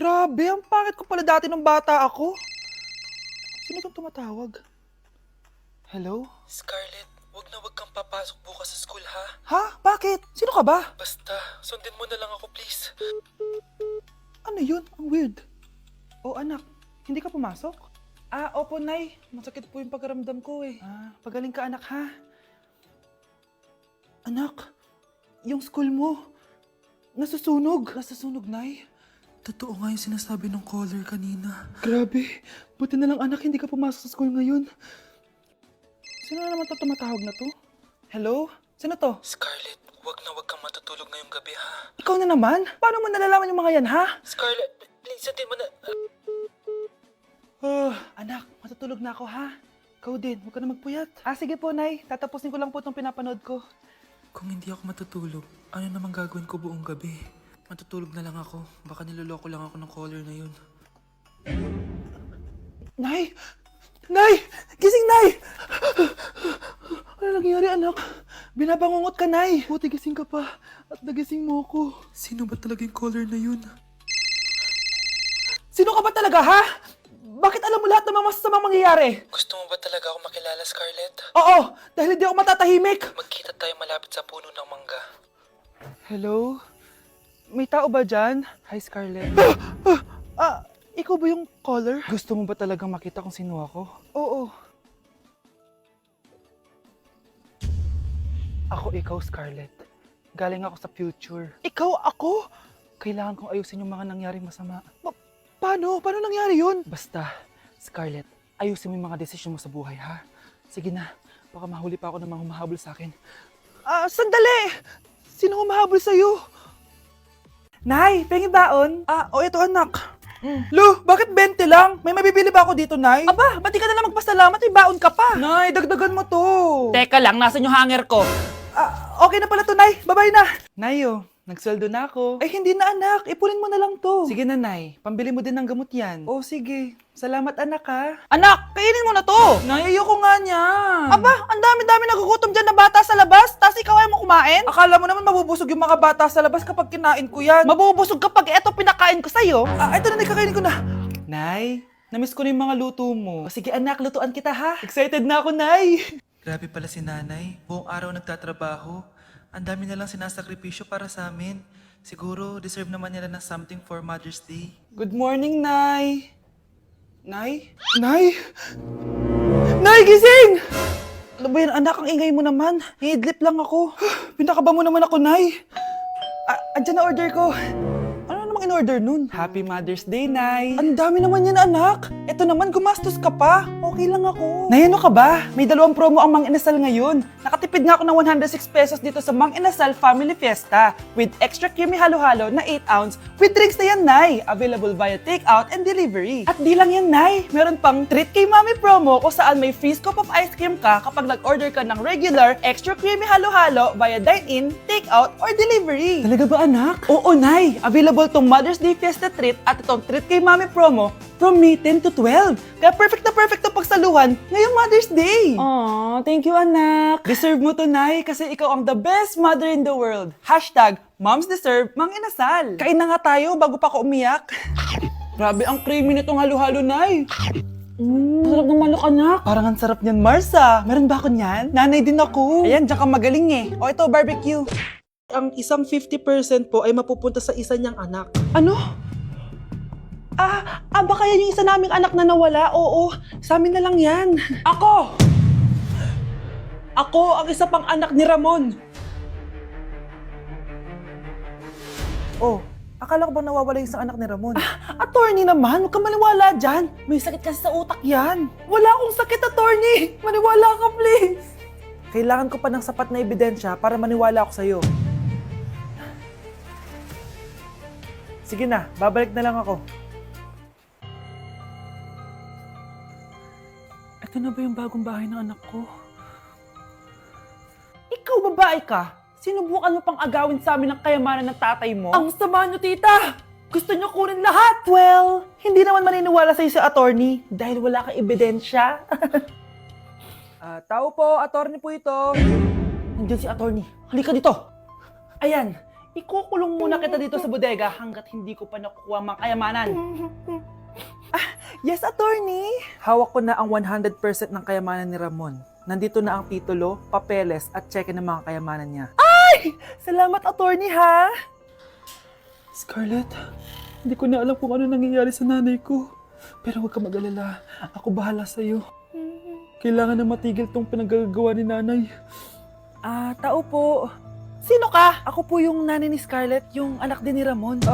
Grabe, ang pangit ko pala dati nung bata ako. Sino itong tumatawag? Hello? Scarlett, wag kang papasok bukas sa school ha. Ha? Bakit? Sino ka ba? Basta, sundin mo na lang ako please. Ano yun? Ang weird. Oh anak, hindi ka pumasok? Opo Nay. Masakit po yung pagkaramdam ko eh. Pagaling ka anak ha. Anak, yung school mo, nasusunog. Nasusunog, Nay. Totoo nga yung sinasabi ng caller kanina. Grabe. Buti na lang anak, hindi ka pumasok sa school ngayon. Sino na naman tumatawag na to? Hello? Sino to? Scarlett, wag kang matutulog ngayong gabi ha. Ikaw na naman? Paano mo nalalaman yung mga yan, ha? Scarlett, please sundin mo na. Anak, matutulog na ako, ha? Ikaw din, huwag ka na magpuyat. Sige po, Nay. Tatapusin ko lang po itong pinapanood ko. Kung hindi ako matutulog, ano namang gagawin ko buong gabi? Matutulog na lang ako. Baka niloloko lang ako ng caller na yun. Nay! Nay! Gising, Nay! Ano nangyari, anak? Binabangungot ka, Nay. Buti gising ka pa. At nagising mo ako. Sino ba talaga yung caller na yun? Sino ka ba talaga, ha? Bakit alam mo lahat ng mga masasamang mangyayari? Gusto mo ba talaga ako makilala, Scarlett? Oo, dahil hindi ako matatahimik. Magkita tayo malapit sa puno ng mangga. Hello? May tao ba dyan? Hi, Scarlett. Ikaw ba yung caller? Gusto mo ba talagang makita kung sino ako? Oo. Ako ikaw, Scarlett. Galing ako sa future. Ikaw ako? Kailangan kong ayusin yung mga nangyaring masama. Paano? Paano nangyari yun? Basta, Scarlett, ayusin mo yung mga desisyon mo sa buhay, ha? Sige na, baka mahuli pa ako ng mga humahabol sa akin. Sandali! Sino humahabol sa'yo? Nay, pengi baon? Ito anak. Lu, bakit 20 lang? May mabibili ba ako dito, Nay? Aba, ba't di ka na lang magpasalamat? May baon ka pa. Nay, dagdagan mo to. Teka lang, nasan yung hanger ko? Okay na pala to, Nay. Bye-bye na. Nayo, nagsweldo na ako. Ay, hindi na, anak. Ipunin mo na lang to. Sige na, Nay. Pambili mo din ng gamot yan. Oh, sige. Salamat, anak, ha. Anak, kainin mo na to. Nay, ayoko nga niyan. Aba, ang dami-dami nagugutom dyan na bata sa labas, tas ikaw ay mo kumain? Akala mo naman mabubusog yung mga bata sa labas kapag kinain ko yan. Mabubusog kapag eto pinakain ko sa'yo. Ito na, nakakainin ko na. Nay, namiss ko na yung mga luto mo. Sige, anak, lutuan kita, ha. Excited na ako, Nay. Grabe pala si nanay. Buong araw nagtatrabaho. Ang dami na lang sinasakripisyo para sa amin. Siguro, deserve naman nila ng something for Mother's Day. Good morning, Nay. Nay? Nay? Nay, gising! Ano ba yan, anak? Ang ingay mo naman. Hihidlip lang ako. Pinakaba mo naman ako, Nay. Andyan na order ko. Ano namang in-order nun? Happy Mother's Day, Nay. Ang dami naman yan, anak. Ito naman, gumastos ka pa. Okay lang ako. Nay, ano ka ba? May 2 promo ang Mang Inasal ngayon. Nakatipid nga ako ng 106 pesos dito sa Mang Inasal Family Fiesta with extra creamy halo-halo na 8 ounce with drinks na yan, Nay. Available via takeout and delivery. At di lang yan, Nay. Meron pang Treat kay Mami promo kung saan may free scoop of ice cream ka kapag nag-order ka ng regular extra creamy halo-halo via dine-in, takeout, or delivery. Talaga ba, anak? Oo, Nay. Available tong Mother's Day Fiesta Treat at itong Treat kay Mami promo from May 10 to 12. Kaya perfect na pagsaluhan ngayong Mother's Day. Aww, thank you, anak. Deserve mo to, Nay, kasi ikaw ang the best mother in the world. Hashtag, Moms Deserve Mang Inasal. Kain na nga tayo bago pa ako umiyak. Grabe ang creamy nitong halo-halo, Nay. Sarap ng manok, anak. Parang ang sarap niyan, Marsa. Meron ba ako niyan? Nanay din ako. Ayan, diyan ka magaling eh. O ito, barbecue. Ang isang 50% po ay mapupunta sa isa niyang anak. Ano? Baka yan yung isa naming anak na nawala. Oo, sa amin na lang yan. Ako! Ako ang isa pang anak ni Ramon. Oh, akala ko ba nawawala yung isang anak ni Ramon? Attorney naman, huwag ka maniwala dyan. May sakit kasi sa utak yan. Wala akong sakit, attorney. Maniwala ka, please. Kailangan ko pa ng sapat na ebidensya para maniwala ako sa'yo. Sige na, babalik na lang ako. Ito na ba yung bagong bahay ng anak ko? Ikaw, babae ka? Sinubukan mo pang agawin sa amin ang kayamanan ng tatay mo? Ang sama nyo, tita! Gusto nyo kunin lahat! Well, hindi naman maniniwala sa'yo si attorney dahil wala kang ebidensya. Tao po, attorney po ito. Nandiyan si attorney. Halika dito. Ayan, Ikukulong muna kita dito sa bodega hanggat hindi ko pa nakukuha ang mga kayamanan. Yes, attorney. Hawak ko na ang 100% ng kayamanan ni Ramon. Nandito na ang titulo, papeles at cheque ng mga kayamanan niya. Ay! Salamat, attorney, ha? Scarlett, hindi ko na alam kung ano nangyayari sa nanay ko. Pero huwag ka mag-alala. Ako bahala sa'yo. Kailangan na matigil tong pinagagawa ni nanay. Tao po. Sino ka? Ako po yung nanay ni Scarlett, yung anak din ni Ramon.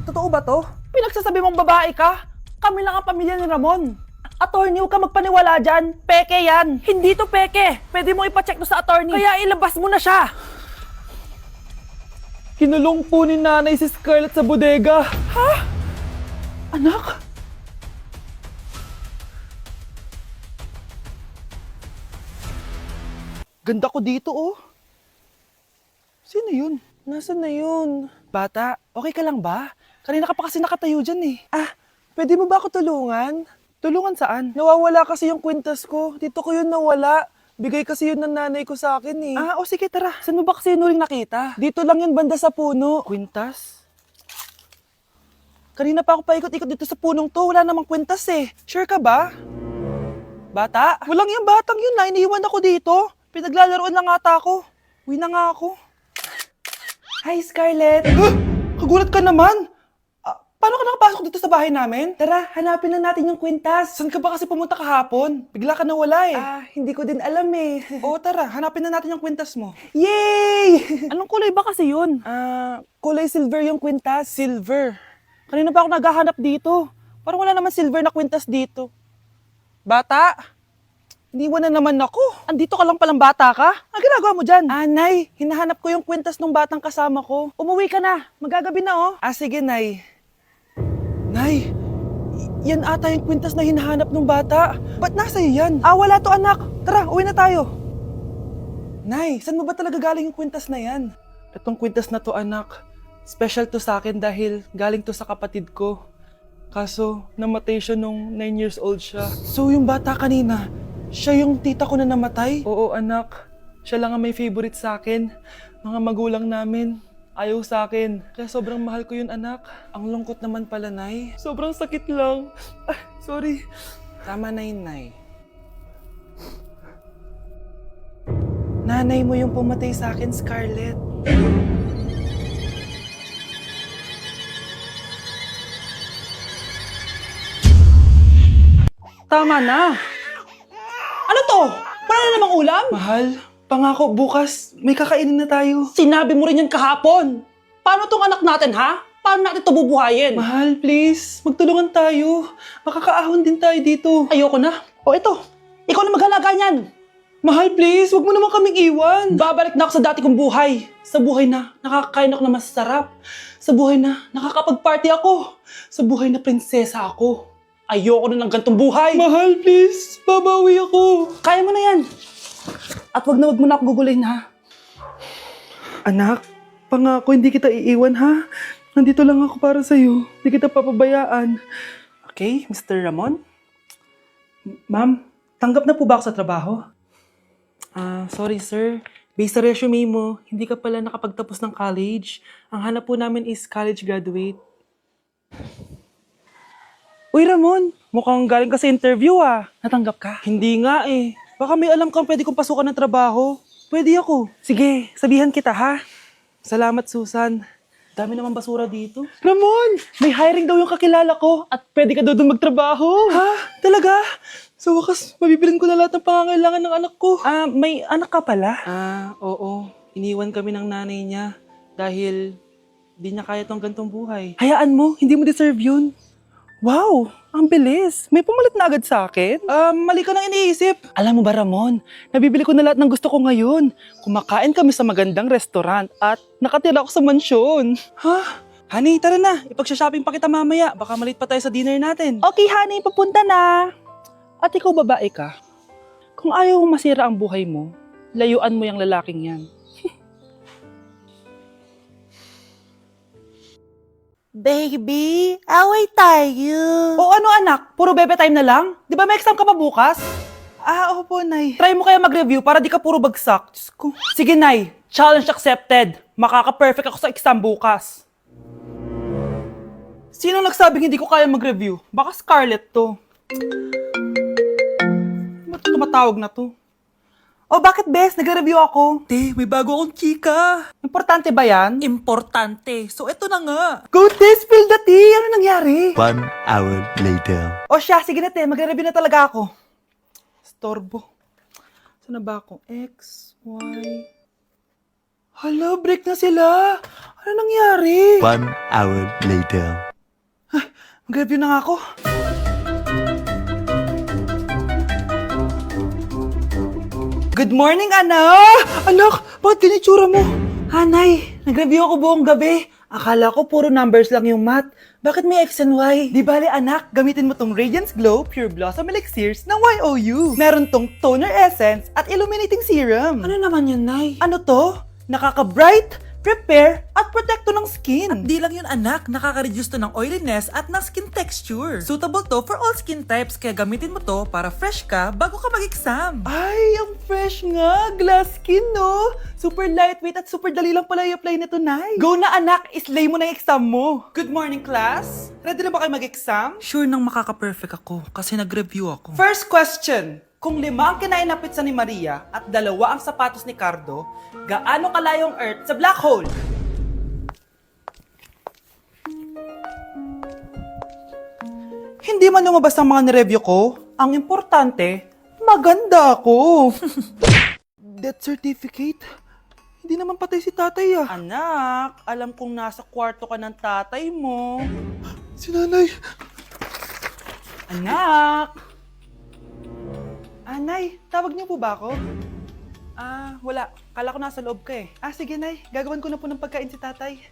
Totoo ba to? Pinagsasabi mong babae ka? Kami lang ang pamilya ni Ramon. Attorney, huwag ka magpaniwala dyan. Peke yan. Hindi to peke. Pwede mo ipacheck to sa attorney. Kaya ilabas mo na siya. Kinulong po ni nanay si Scarlett sa bodega. Ha? Anak? Ganda ko dito, oh. Sino yun? Nasaan na yun? Bata, okay ka lang ba? Kanina ka pa kasi nakatayo dyan eh. Pwede mo ba ako tulungan? Tulungan saan? Nawawala kasi yung kwintas ko. Dito ko yun nawala. Bigay kasi yun ng nanay ko sa akin eh. Sige tara. Saan mo ba kasi yun uling nakita? Dito lang yun banda sa puno. Kwintas? Kanina pa ako paikot-ikot dito sa punong to. Wala namang kwintas eh. Sure ka ba? Bata? Walang yung batang yun na. Iniiwan ako dito. Pinaglalaroan lang ata ako. Uwi na nga ako. Hi, Scarlett. Kagulat ka naman. Paano ka nakapasok dito sa bahay namin? Tara, hanapin lang natin yung kwintas. Saan ka ba kasi pumunta kahapon? Bigla ka nawala eh. Hindi ko din alam eh. Oo, tara, hanapin na natin yung kwintas mo. Yay! Anong kulay ba kasi yun? Kulay silver yung kwintas. Silver? Kanina pa ako naghahanap dito. Parang wala naman silver na kwintas dito. Bata? Iniwan na naman ako. Andito ka lang palang bata ka? Ang ginagawa mo dyan? Nay, hinahanap ko yung kwintas ng batang kasama ko. Umuwi ka na. Magagabi na oh. Sige, Nay. Nay, yan ata yung kwintas na hinahanap ng bata. Ba't nasa iyo yan? Wala to anak. Tara, uwi na tayo. Nay, saan mo ba talaga galing yung kwintas na yan? Itong kwintas na to anak, special to sa akin dahil galing to sa kapatid ko. Kaso, namatay siya nung 9 years old siya. So yung bata kanina, siya yung tita ko na namatay? Oo anak, siya lang ang may favorite sa akin. Mga magulang namin. Ayaw sa akin. Kaya sobrang mahal ko yun, anak. Ang lungkot naman pala, Nay. Sobrang sakit lang. Sorry. Tama na yun, Nay. Nanay mo yung pumatay sa akin, Scarlett. Tama na. Ano to? Wala na namang ulam? Mahal, pangako bukas may kakainin na tayo. Sinabi mo rin yan kahapon. Paano tong anak natin, ha? Paano natin ito bubuhayin? Mahal, please. Magtulungan tayo. Makakaahon din tayo dito. Ayoko na. O ito, ikaw na maghalaga niyan. Mahal, please. Huwag mo naman kaming iwan. Babalik na ako sa dati kong buhay. Sa buhay na nakakain ako na masarap. Sa buhay na nakakapag-party ako. Sa buhay na prinsesa ako. Ayoko na ng gantong buhay. Mahal, please. Babawi ako. Kaya mo na yan. At wag na ako gugulayin, ha? Anak, pangako hindi kita iiwan, ha? Nandito lang ako para sa'yo. Hindi kita papabayaan. Okay, Mr. Ramon? Ma'am, tanggap na po ba ako sa trabaho? Sorry sir. Based sa resume mo, hindi ka pala nakapagtapos ng college. Ang hanap po namin is college graduate. Uy Ramon, mukhang galing ka sa interview ah. Natanggap ka? Hindi nga eh. Baka may alam kang pwede kong pasukan ng trabaho. Pwede ako. Sige, sabihan kita ha. Salamat Susan. Dami naman basura dito. Ramon, may hiring daw yung kakilala ko at pwede ka daw doon magtrabaho. Ha? Talaga? Sa wakas, mabibilin ko na lahat ng pangangailangan ng anak ko. May anak ka pala? Oo. Iniwan kami ng nanay niya dahil di niya kaya tong gantong buhay. Hayaan mo, hindi mo deserve yun. Wow, ang bilis. May pumalit na agad sa akin? Mali ka nang iniisip. Alam mo ba Ramon, nabibili ko na lahat ng gusto ko ngayon. Kumakain kami sa magandang restaurant at nakatira ako sa mansyon. Ha? Honey, tara na. Ipag-shopping pa kita mamaya. Baka malit pa tayo sa dinner natin. Okay, honey. Papunta na. At ikaw babae ka. Kung ayaw mong masira ang buhay mo, layuan mo yung lalaking yan. Baby, away tayo. O ano anak, puro bebe time na lang? Di ba may exam ka pa bukas? Opo, Nay. Try mo kaya mag-review para di ka puro bagsak. Diyos ko. Sige, Nay. Challenge accepted. Makaka-perfect ako sa exam bukas. Sino nagsabing hindi ko kaya mag-review? Baka Scarlett to. Ba't tumatawag na to? Oh, bakit bes? Nagre-review ako. Te, may bago akong chika. Importante ba yan? Importante. So, eto na nga. Go Tess, spill the tea! Ano nangyari? 1 hour later. O siya, sige na te, magre-review na talaga ako. Storbo. Saan na ba ako? X, Y... Hala, break na sila! Ano nangyari? 1 hour later. Mag-review na nga ako. Good morning, anak! Anak, bakit ganyan itsura mo? Hanay, nag-review ako buong gabi. Akala ko puro numbers lang yung math. Bakit may X and Y? Di bale anak, gamitin mo tong Radiance Glow Pure Blossom Elixirs ng YOU. Meron tong toner essence at illuminating serum. Ano naman yun, Nay? Ano to? Nakaka-bright, prepare, at protecto ng skin. At di lang yun anak, nakaka-reduce to ng oiliness at ng skin texture. Suitable to for all skin types, kaya gamitin mo to para fresh ka bago ka mag-exam. Ay, ang fresh nga. Glass skin, no? Super lightweight at super dali lang pala i-apply nito, Nay. Go na, anak. Islay mo na yung exam mo. Good morning, class. Ready na ba kayo mag-exam? Sure nang makaka-perfect ako kasi nag-review ako. First question. Kung 5 ang kinain na pizza ni Maria at 2 ang sapatos ni Cardo, gaano kalayo ang Earth sa black hole? Hindi man lumabas ang mga nireview ko, ang importante, maganda ako. Death certificate? Hindi naman patay si tatay ah. Anak, alam kong nasa kwarto ka ng tatay mo. Si nanay. Anak! Nay, tawag niyo po ba ako? Wala. Kala ko nasa loob ka eh. Sige, Nay. Gagawan ko na po ng pagkain si tatay.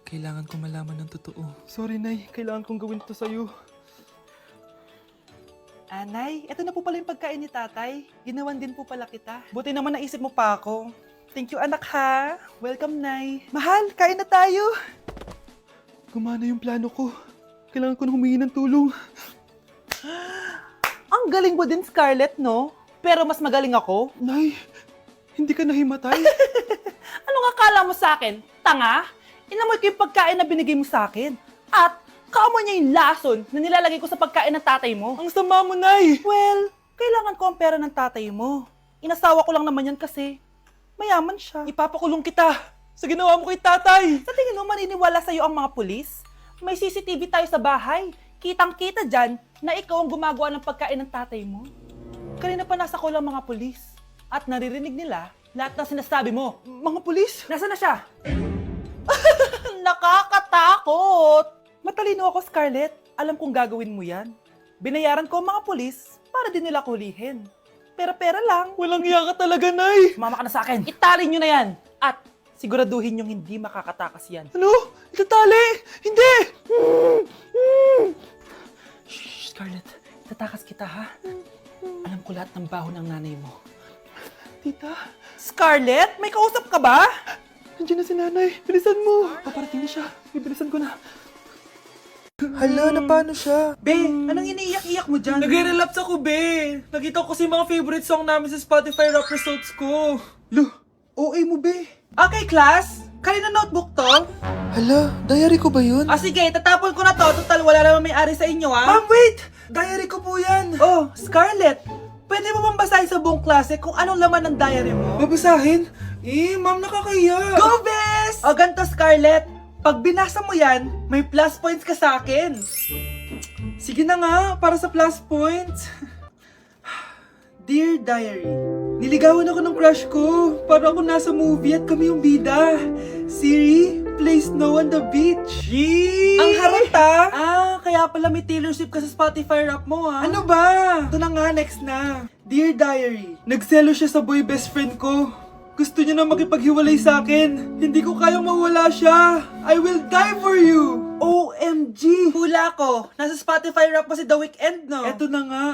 Kailangan ko malaman ng totoo. Sorry, Nay. Kailangan kong gawin to sa'yo. Nay, eto na po pala yung pagkain ni tatay. Ginawan din po pala kita. Buti naman naisip mo pa ako. Thank you, anak ha. Welcome, Nay. Mahal, kain na tayo. Gumana yung plano ko. Kailangan ko na humingi ng tulong. Ang galing mo din, Scarlett, no? Pero mas magaling ako. Nay, hindi ka nahimatay. Anong akala mo sa akin? Tanga? Inamoy ko yung pagkain na binigay mo sa akin. At kaamoy niya yung lason na nilalagay ko sa pagkain ng tatay mo. Ang sama mo, Nay. Well, kailangan ko ang pera ng tatay mo. Inasawa ko lang naman yan kasi mayaman siya. Ipapakulong kita sa ginawa mo kay tatay. Sa tingin mo, maniniwala sa'yo ang mga pulis? May CCTV tayo sa bahay. Kitang-kita dyan na ikaw ang gumagawa ng pagkain ng tatay mo. Kanina pa nasa kulang mga pulis. At naririnig nila lahat ng sinasabi mo. Mga pulis? Nasaan na siya? Nakakatakot! Matalino ako, Scarlett. Alam kong gagawin mo yan. Binayaran ko ang mga pulis para din nila kulihin. Pera-pera lang. Walang iya ka talaga, Nay. Sumama ka na sa akin. Itali nyo na yan. At siguraduhin yung hindi makakatakas yan. Ano? Itatali? Hindi! Shh, Scarlett. Itatakas kita, ha? Alam ko lahat ng baho ng nanay mo. Tita, Scarlett, may kausap ka ba? nandiyan na si nanay. Bilisan mo. Paparating na siya. Bibilisan ko na. Hala, na paano siya? Be, anong iniiyak-iyak mo dyan? Nagre-relapse ako, be. Nakita ko kasi mga favorite song namin sa Spotify rap results ko. Lo, OA mo, be. Okay, class. Kanina notebook to? Hala, diary ko ba yun? Sige, tatapon ko na to. Total, wala naman may-ari sa inyo, ha? Ma'am, wait! Diary ko po yan. Oh, Scarlett. Pwede mo bang basahin sa buong klase kung anong laman ng diary mo? Babasahin? Ma'am, nakakahiya. Go, Bes! O, ganito, Scarlett. Pag binasa mo yan, may plus points ka sa akin. Sige na nga, para sa plus points. Dear Diary, Niligawan ako ng crush ko. Para ako nasa movie at kami yung bida. Siri, play Snow on the Beach. Yee! ang harap ta. Kaya pala may Taylor Swift ka sa Spotify rap mo, ha? Ano ba? Ito na nga, next na. Dear Diary, nagselo siya sa boy best friend ko. Gusto niya na makipaghiwalay sa akin. Hindi ko kayang mawala siya. I will die for you. OMG! Hula ko. Nasa Spotify rap pa si The Weeknd, no? Eto na nga,